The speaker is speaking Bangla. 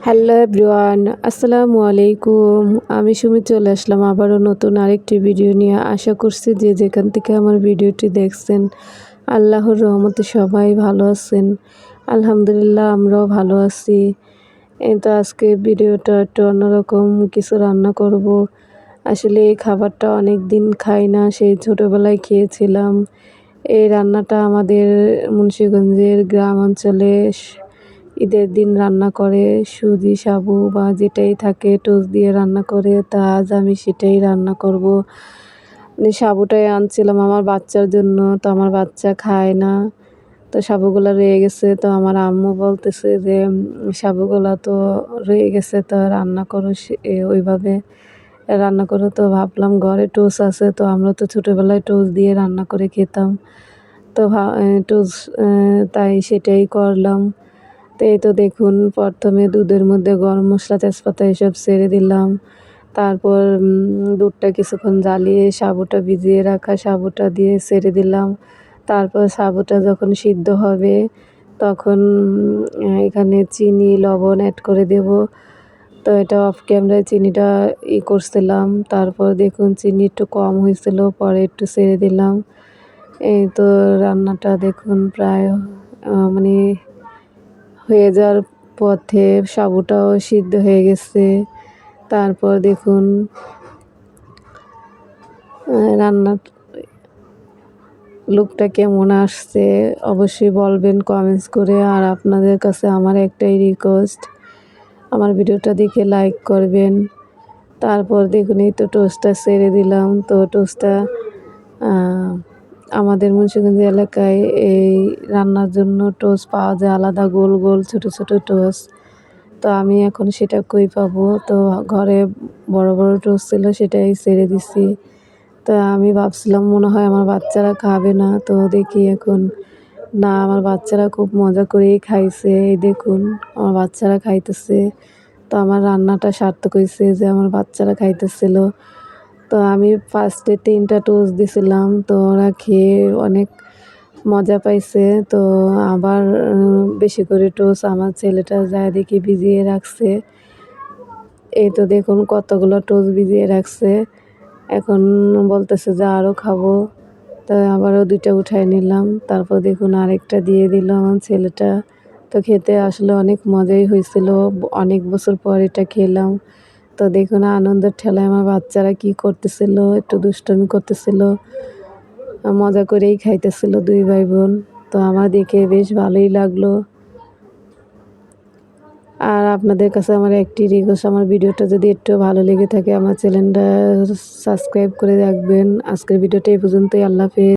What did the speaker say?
হ্যালো এভরিওয়ান, আসসালামু আলাইকুম। আমি সুমি চলে আসলাম আবারও নতুন আরেকটি ভিডিও নিয়ে। আশা করছি যে যেখান থেকে আমার ভিডিওটি দেখছেন আল্লাহর রহমতে সবাই ভালো আছেন। আলহামদুলিল্লাহ আমরাও ভালো আছি। এই তো আজকে ভিডিওটা একটু অন্যরকম কিছু রান্না করব। আসলে এই খাবারটা অনেক দিন খাই না, সেই ছোটোবেলায় খেয়েছিলাম। এই রান্নাটা আমাদের মুন্সিগঞ্জের গ্রাম অঞ্চলে ঈদের দিন রান্না করে, সুজি সাবু বা যেটাই থাকে টোস্ট দিয়ে রান্না করে। তা আজ আমি সেটাই রান্না করব। মানে সাবুটাই আনছিলাম আমার বাচ্চার জন্য, তো আমার বাচ্চা খায় না। তো সাবুগুলা রয়ে গেছে, তো আমার আম্মু বলতেছে যে সাবুগুলা তো রয়ে গেছে, তো রান্না করো ওইভাবে রান্না করো। তো ভাবলাম ঘরে টোস্ট আছে, তো আমরা তো ছোটোবেলায় টোস্ট দিয়ে রান্না করে খেতাম। তো টোস্ট তাই সেটাই করলাম। তো এই তো দেখুন, প্রথমে দুধের মধ্যে গরম মশলা তেজপাতা এসব ছেড়ে দিলাম। তারপর দুধটা কিছুক্ষণ জ্বালিয়ে সাবুটা ভিজিয়ে রাখা সাবুটা দিয়ে ছেড়ে দিলাম। তারপর সাবুটা যখন সিদ্ধ হবে তখন এখানে চিনি লবণ অ্যাড করে দেব। তো এটা অফ ক্যামেরায় চিনিটা করছিলাম। তারপর দেখুন চিনি একটু কম হয়েছিল, পরে একটু ছেড়ে দিলাম। এই তো রান্নাটা দেখুন প্রায় মানে হয়ে যাওয়ার পথে, সাবুটাও সিদ্ধ হয়ে গেছে। তারপর দেখুন রান্নার লুকটা কেমন আসছে অবশ্যই বলবেন কমেন্টস করে। আর আপনাদের কাছে আমার একটাই রিকোয়েস্ট, আমার ভিডিওটা দেখে লাইক করবেন। তারপর দেখুন এই তো টোস্টটা ছেড়ে দিলাম। তো টোস্টটা আমাদের মুন্সিগঞ্জ এলাকায় এই রান্নার জন্য টোস্ট পাওয়া যায় আলাদা, গোল গোল ছোট ছোট টোস্ট। তো আমি এখন সেটা কই পাবো, তো ঘরে বড় বড় টোস্ট ছিল সেটাই ছেড়ে দিছি। তো আমি ভাবছিলাম মনে হয় আমার বাচ্চারা খাবে না, তো দেখি এখন না, আমার বাচ্চারা খুব মজা করেই খাইছে। এই দেখুন আমার বাচ্চারা খাইতেছে। তো আমার রান্নাটা সার্থক হয়েছে যে আমার বাচ্চারা খাইতেছিল। তো আমি ফার্স্টে 3টা টোস্ট দিছিলাম, তো ওরা খেয়ে অনেক মজা পাইছে। তো আবার বেশি করে টোস্ট আমার ছেলেটা যায় দেখি ভিজিয়ে রাখছে। এই তো দেখুন কতগুলো টোস্ট ভিজিয়ে রাখছে। এখন বলতেছে যে আরও খাবো। তাই আবারও 2টা উঠায় নিলাম। তারপর দেখুন আরেকটা দিয়ে দিল আমার ছেলেটা। তো খেতে আসলে অনেক মজাই হয়েছিল। অনেক বছর পর এটা খেলাম। তো দেখুন আনন্দের ঠেলায় আমার বাচ্চারা কি করতেছিল, একটু দুষ্টামি করতেছিল, মজা করেই খাইতেছিল 2 ভাই বোন। তো আমার দেখে বেশ ভালোই লাগলো। আর আপনাদের কাছে আমার একটি রিকোয়েস্ট, আমার ভিডিওটা যদি একটু ভালো লেগে থাকে আমার চ্যানেলটা সাবস্ক্রাইব করে রাখবেন। আজকের ভিডিওটা এই পর্যন্তই। আল্লাহ হাফেজ।